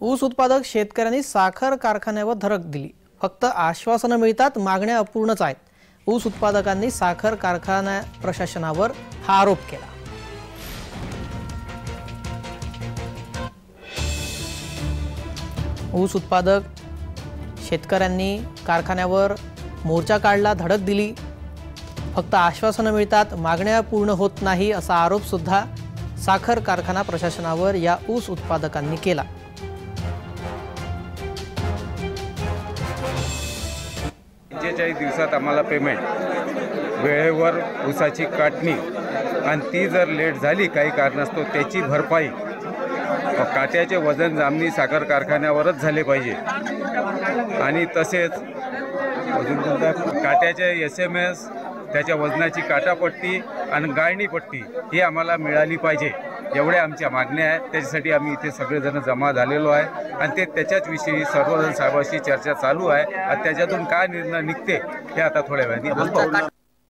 ऊस उत्पादक शेतकऱ्यांनी साखर कारखान्यावर धडक दिली। फक्त आश्वासनं मिळतात, मागण्या अपूर्णच आहेत। ऊस उत्पादकांनी साखर कारखाना प्रशासनावर हा आरोप केला। ऊस उत्पादक शेतकऱ्यांनी कारखान्यावर मोर्चा काढला, धडक दिली। फक्त आश्वासनं मिळतात, मागण्या पूर्ण होत नाही असा आरोप सुद्धा साखर कारखाना प्रशासनावर या ऊस उत्पादकांनी केला। 45 दिवसात आम्हाला पेमेंट, वेळेवर ऊसाची काटणी आणि ती जर लेट झाली काही कारणास्तव त्याची भरपाई काट्याचे वजन जामणी साखर कारखान्यावरच झाले पाहिजे। आणि तसेच अजून कोणत्या काट्याचे SMS, त्याच्या वजनाची काटापट्टी आणि गाळणी पट्टी ही आम्हाला मिळाली पाहिजे। एवढ्या आमच्या मागण्या आहेत। त्याच्यासाठी आम्ही इथे सगळेजण जमा झालेलो आहे आणि ते त्याच्याच विषयी सर्वजण साहेबांशी चर्चा चालू आहे आणि त्याच्यातून काय निर्णय निघते हे आता थोड्या वेळाने